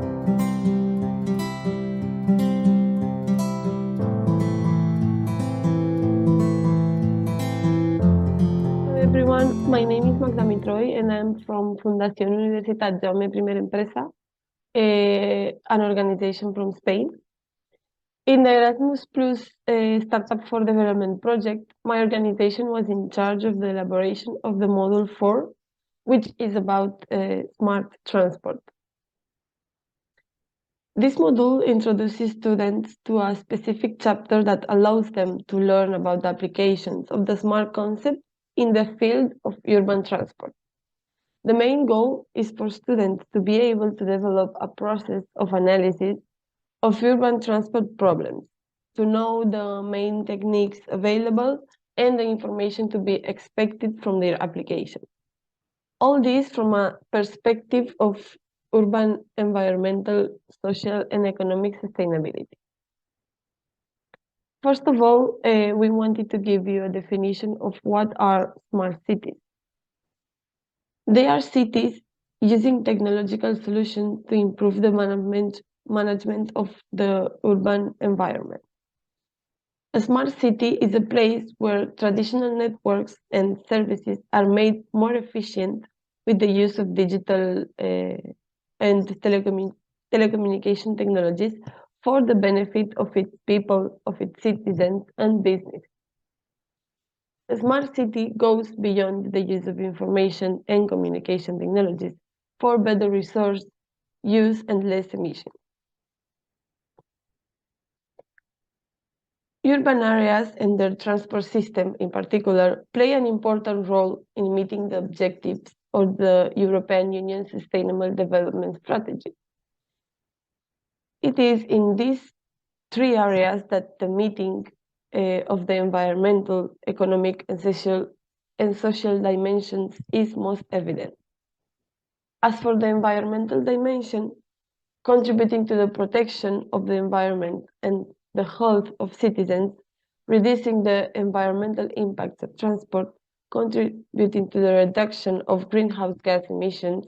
Hello everyone, my name is Magda Mitroy and I'm from Fundación Universitat Jaume I Empresa, an organization from Spain. In the Erasmus Plus Startup for Development project, my organization was in charge of the elaboration of the Module 4, which is about smart transport. This module introduces students to a specific chapter that allows them to learn about the applications of the smart concept in the field of urban transport. The main goal is for students to be able to develop a process of analysis of urban transport problems, to know the main techniques available and the information to be expected from their application. All this from a perspective of urban environmental, social, and economic sustainability. First of all, we wanted to give you a definition of what are smart cities. They are cities using technological solutions to improve the management of the urban environment. A smart city is a place where traditional networks and services are made more efficient with the use of digital and telecommunication technologies for the benefit of its people, of its citizens, and business. A smart city goes beyond the use of information and communication technologies for better resource use and less emissions. Urban areas and their transport system in particular play an important role in meeting the objectives of the European Union Sustainable Development Strategy. It is in these three areas that the meeting of the environmental, economic, and social dimensions is most evident. As for the environmental dimension, contributing to the protection of the environment and the health of citizens, reducing the environmental impacts of transport, contributing to the reduction of greenhouse gas emissions,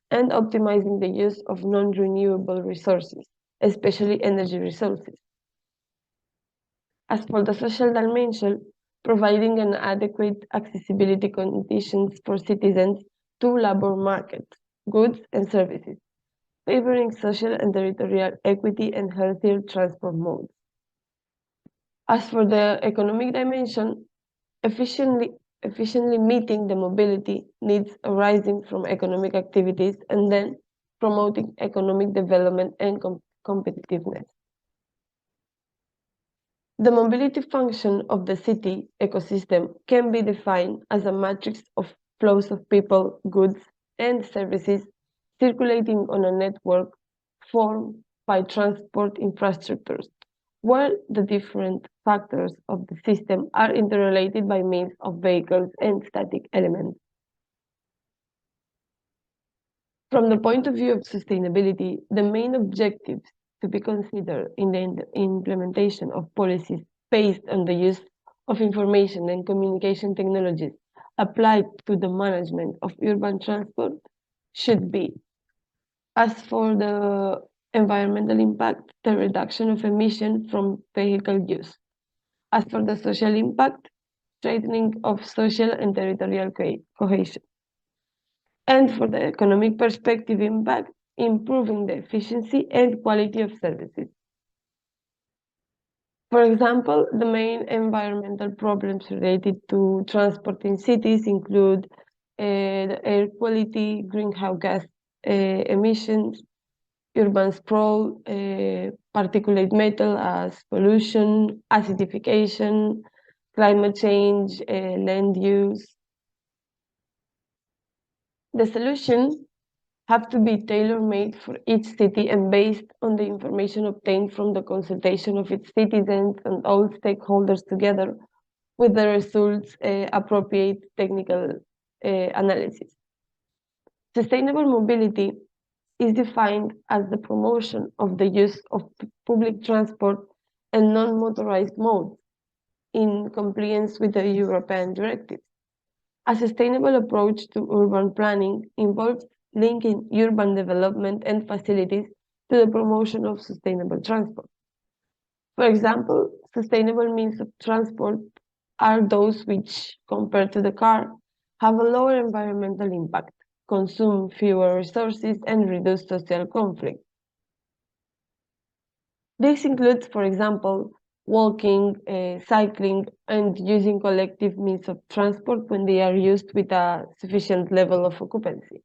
and optimizing the use of non-renewable resources, especially energy resources. As for the social dimension, providing an adequate accessibility conditions for citizens to labor markets, goods and services, favoring social and territorial equity and healthier transport modes. As for the economic dimension, efficiently meeting the mobility needs arising from economic activities and then promoting economic development and competitiveness. The mobility function of the city ecosystem can be defined as a matrix of flows of people, goods, and services circulating on a network formed by transport infrastructures, where the different factors of the system are interrelated by means of vehicles and static elements. From the point of view of sustainability, the main objectives to be considered in the implementation of policies based on the use of information and communication technologies applied to the management of urban transport should be, as for the environmental impact, the reduction of emission from vehicle use. As for the social impact, strengthening of social and territorial cohesion. And for the economic perspective impact, improving the efficiency and quality of services. For example, the main environmental problems related to transport in cities include the air quality, greenhouse gas emissions, urban sprawl, particulate matter as pollution, acidification, climate change, land use. The solution have to be tailor-made for each city and based on the information obtained from the consultation of its citizens and all stakeholders together with the results appropriate technical analysis. Sustainable mobility is defined as the promotion of the use of public transport and non-motorized modes in compliance with the European directives. A sustainable approach to urban planning involves linking urban development and facilities to the promotion of sustainable transport. For example, sustainable means of transport are those which, compared to the car, have a lower environmental impact, consume fewer resources, and reduce social conflict. This includes, for example, walking, cycling, and using collective means of transport when they are used with a sufficient level of occupancy.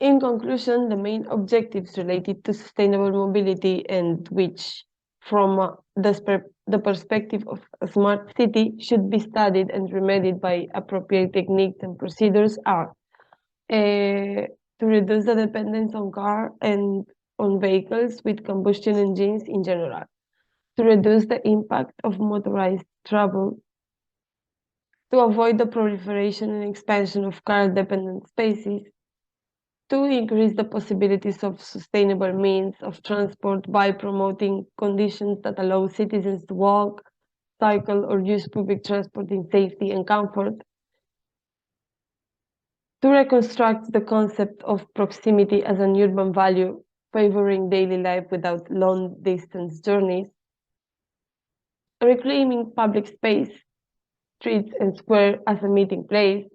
In conclusion, the main objectives related to sustainable mobility and which, from the perspective of a smart city, should be studied and remedied by appropriate techniques and procedures are to reduce the dependence on cars and on vehicles with combustion engines in general, to reduce the impact of motorized travel, to avoid the proliferation and expansion of car-dependent spaces, to increase the possibilities of sustainable means of transport by promoting conditions that allow citizens to walk, cycle, or use public transport in safety and comfort, to reconstruct the concept of proximity as an urban value, favoring daily life without long-distance journeys, reclaiming public space, streets and squares as a meeting place,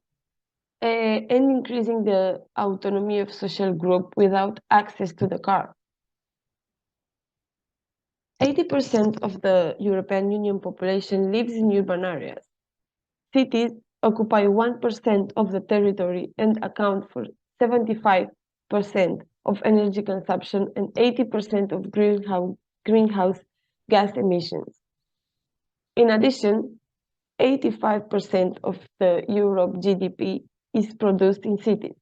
and increasing the autonomy of social group without access to the car. 80% of the European Union population lives in urban areas. Cities occupy 1% of the territory and account for 75% of energy consumption and 80% of greenhouse gas emissions. In addition, 85% of the Europe GDP is produced in cities.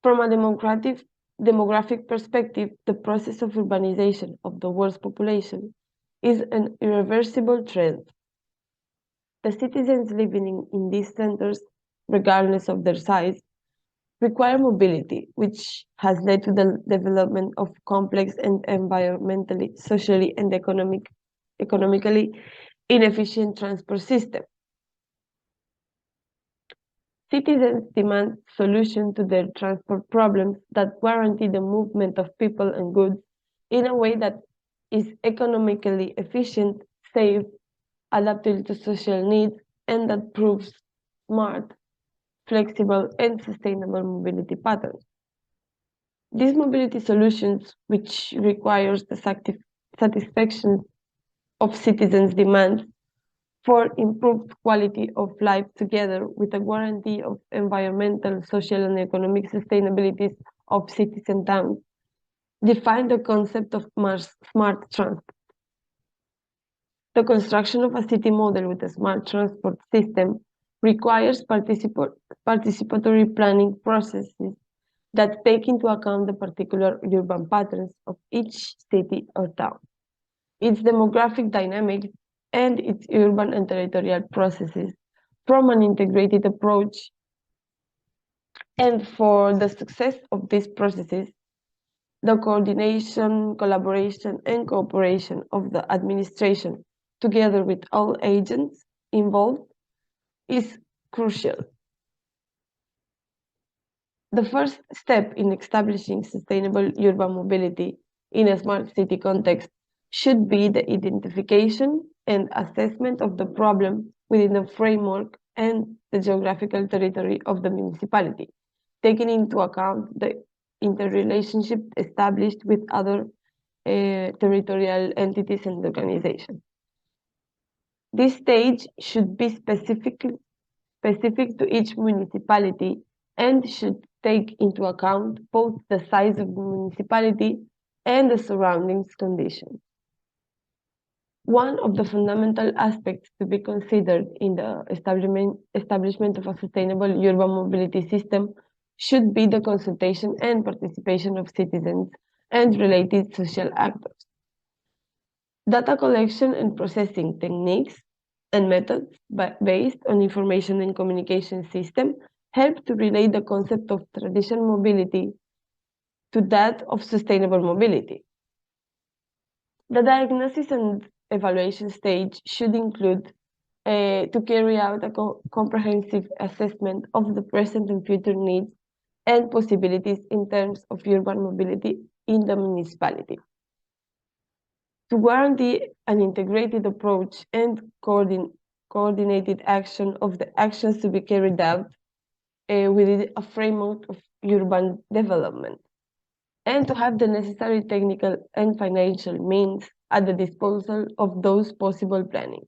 From a demographic perspective, the process of urbanization of the world's population is an irreversible trend. The citizens living in these centers, regardless of their size, require mobility, which has led to the development of complex and environmentally, socially, and economically inefficient transport systems. Citizens demand solutions to their transport problems that guarantee the movement of people and goods in a way that is economically efficient, safe, adapted to social needs, and that proves smart, flexible, and sustainable mobility patterns. These mobility solutions, which requires the satisfaction of citizens' demands for improved quality of life together with a guarantee of environmental, social, and economic sustainability of cities and towns, define the concept of smart transport. The construction of a city model with a smart transport system requires participatory planning processes that take into account the particular urban patterns of each city or town, its demographic dynamics, and its urban and territorial processes from an integrated approach. And for the success of these processes, the coordination, collaboration, and cooperation of the administration, together with all agents involved, is crucial. The first step in establishing sustainable urban mobility in a smart city context should be the identification and assessment of the problem within the framework and the geographical territory of the municipality, taking into account the interrelationship established with other territorial entities and organizations. This stage should be specific to each municipality and should take into account both the size of the municipality and the surroundings conditions. One of the fundamental aspects to be considered in the establishment of a sustainable urban mobility system should be the consultation and participation of citizens and related social actors. Data collection and processing techniques and methods based on information and communication system help to relate the concept of traditional mobility to that of sustainable mobility. The diagnosis and evaluation stage should include to carry out a comprehensive assessment of the present and future needs and possibilities in terms of urban mobility in the municipality. To guarantee an integrated approach and coordinated action of the actions to be carried out within a framework of urban development, and to have the necessary technical and financial means at the disposal of those possible planning.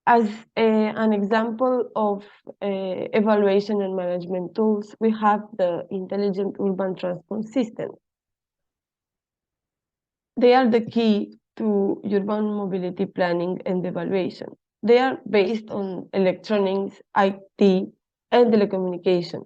As an example of evaluation and management tools, we have the intelligent urban transport system. They are the key to urban mobility planning and evaluation. They are based on electronics, IT, and telecommunication.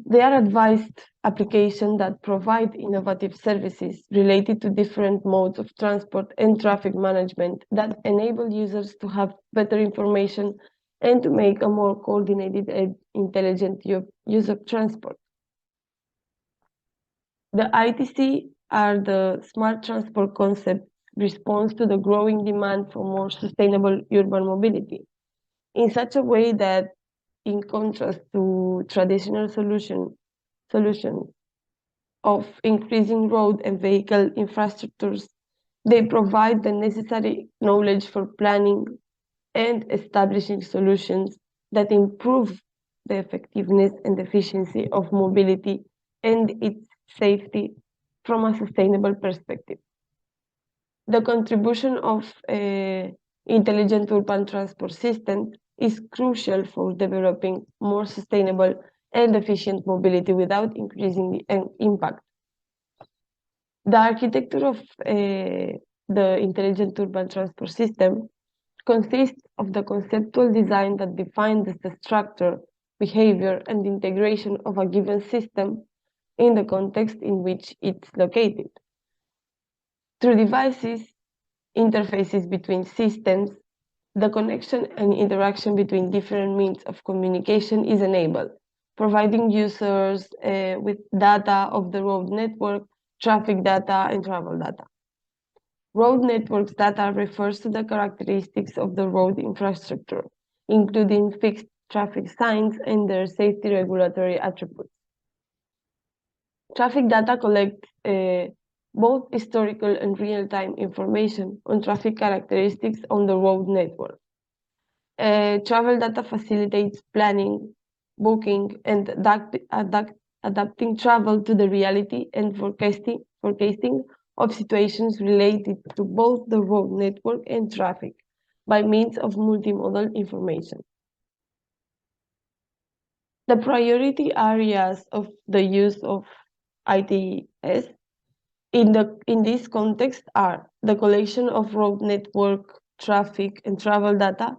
They are advised applications that provide innovative services related to different modes of transport and traffic management that enable users to have better information and to make a more coordinated and intelligent use of transport. The ITC are the smart transport concept response to the growing demand for more sustainable urban mobility in such a way that, in contrast to traditional solutions of increasing road and vehicle infrastructures, they provide the necessary knowledge for planning and establishing solutions that improve the effectiveness and efficiency of mobility and its safety from a sustainable perspective. The contribution of intelligent urban transport systems is crucial for developing more sustainable and efficient mobility without increasing the impact. The architecture of the intelligent urban transport system consists of the conceptual design that defines the structure, behavior, and integration of a given system in the context in which it's located. Through devices, interfaces between systems, the connection and interaction between different means of communication is enabled, providing users with data of the road network, traffic data, and travel data. Road networks data refers to the characteristics of the road infrastructure, including fixed traffic signs and their safety regulatory attributes. Traffic data collects both historical and real-time information on traffic characteristics on the road network. Travel data facilitates planning, booking, and adapting travel to the reality and forecasting of situations related to both the road network and traffic by means of multimodal information. The priority areas of the use of ITS in this context are the collection of road network, traffic, and travel data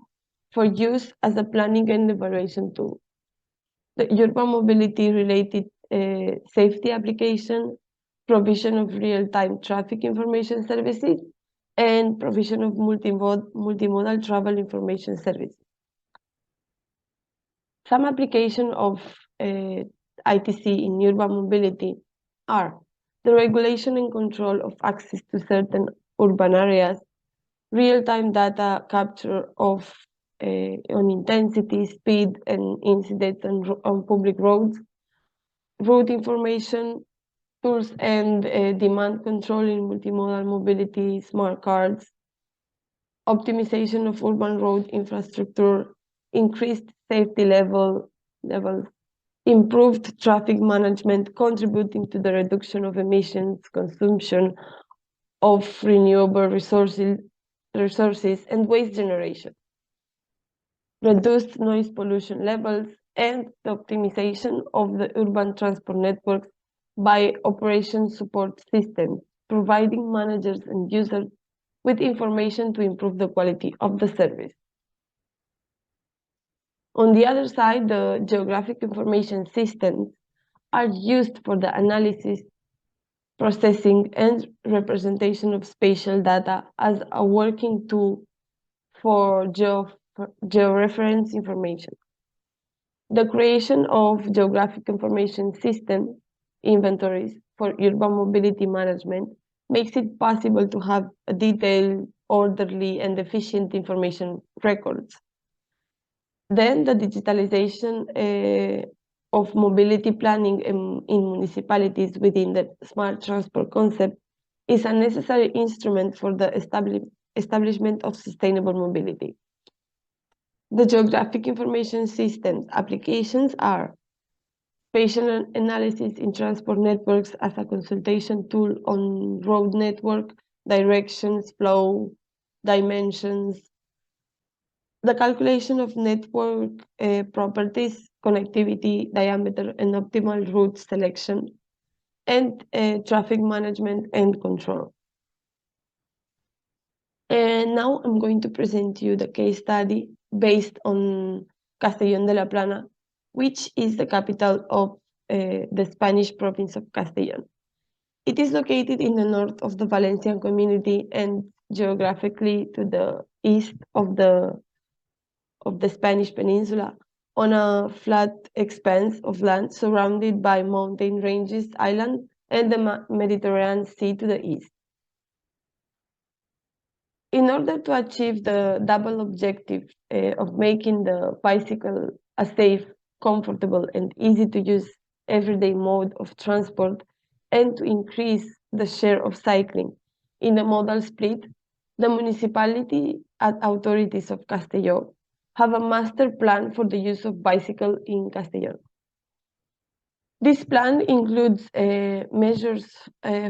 for use as a planning and evaluation tool. The urban mobility related safety application, provision of real-time traffic information services, and provision of multimodal travel information services. Some application of ITC in urban mobility are the regulation and control of access to certain urban areas, real-time data capture of on intensity, speed, and incidents on public roads, route information, tools and demand control in multimodal mobility, smart cards, optimization of urban road infrastructure, increased safety levels, improved traffic management, contributing to the reduction of emissions, consumption of renewable resources, and waste generation, reduced noise pollution levels, and the optimization of the urban transport networks by operation support systems, providing managers and users with information to improve the quality of the service. On the other side, the geographic information systems are used for the analysis, processing, and representation of spatial data as a working tool for georeference information. The creation of geographic information system inventories for urban mobility management makes it possible to have a detailed, orderly, and efficient information records. Then the digitalization of mobility planning in municipalities within the smart transport concept is a necessary instrument for the establishment of sustainable mobility. The geographic information systems applications are spatial analysis in transport networks as a consultation tool on road network, directions, flow, dimensions, the calculation of network properties, connectivity, diameter, and optimal route selection, and traffic management and control. And now I'm going to present you the case study based on Castellón de la Plana, which is the capital of the Spanish province of Castellón. It is located in the north of the Valencian community and geographically to the east of the Spanish peninsula on a flat expanse of land surrounded by mountain ranges, island, and the Mediterranean Sea to the east. In order to achieve the double objective of making the bicycle a safe, comfortable, and easy to use everyday mode of transport, and to increase the share of cycling in the modal split, the municipality and authorities of Castelló have a master plan for the use of bicycle in Castellón. This plan includes measures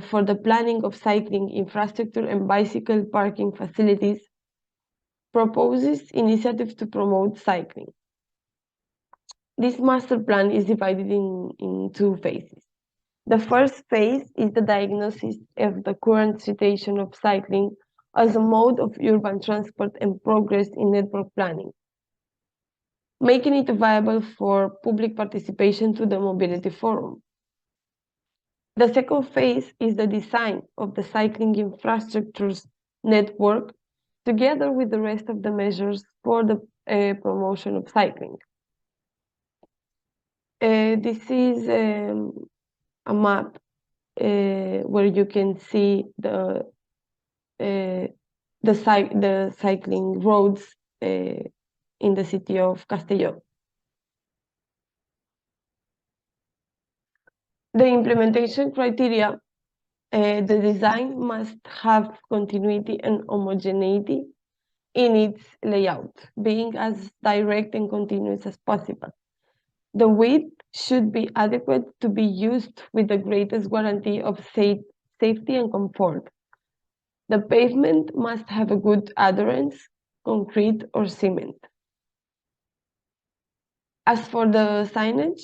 for the planning of cycling infrastructure and bicycle parking facilities, proposes initiatives to promote cycling. This master plan is divided in two phases. The first phase is the diagnosis of the current situation of cycling as a mode of urban transport and progress in network planning, making it viable for public participation to the Mobility Forum. The second phase is the design of the cycling infrastructures network together with the rest of the measures for the promotion of cycling. This is a map where you can see the cycling roads in the city of Castelló. The implementation criteria, the design must have continuity and homogeneity in its layout, being as direct and continuous as possible. The width should be adequate to be used with the greatest guarantee of safety and comfort. The pavement must have a good adherence, concrete or cement. As for the signage,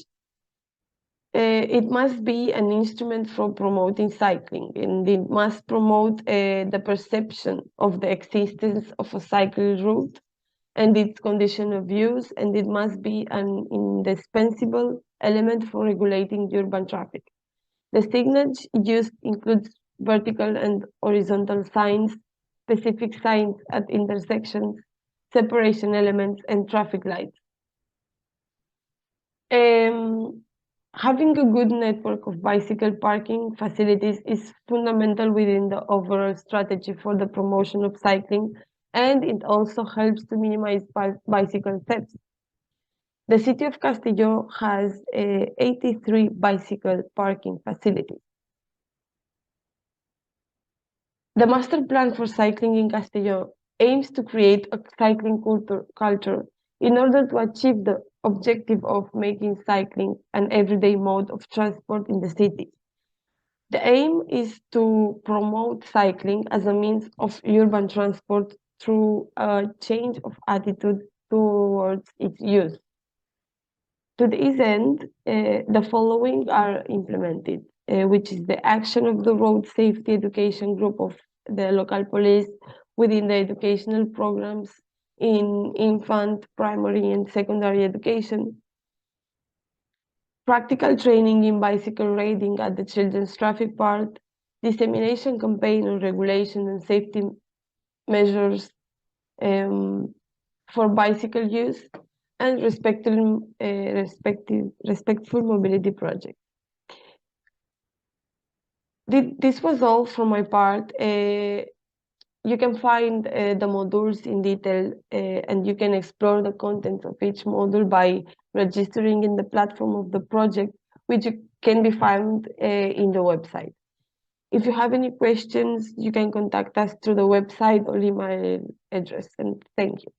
it must be an instrument for promoting cycling, and it must promote the perception of the existence of a cycle route and its condition of use, and it must be an indispensable element for regulating urban traffic. The signage used includes vertical and horizontal signs, specific signs at intersections, separation elements, and traffic lights. Having a good network of bicycle parking facilities is fundamental within the overall strategy for the promotion of cycling, and it also helps to minimize bicycle thefts. The city of Castelló has 83 bicycle parking facilities. The master plan for cycling in Castelló aims to create a cycling culture in order to achieve the objective of making cycling an everyday mode of transport in the city. The aim is to promote cycling as a means of urban transport through a change of attitude towards its use. To this end, the following are implemented, which is the action of the road safety education group of the local police within the educational programs in infant, primary, and secondary education, practical training in bicycle riding at the children's traffic part, dissemination campaign on regulation and safety measures for bicycle use, and respectful mobility project. This was all from my part. You can find the modules in detail, and you can explore the content of each module by registering in the platform of the project, which can be found in the website. If you have any questions, you can contact us through the website or email address. And thank you.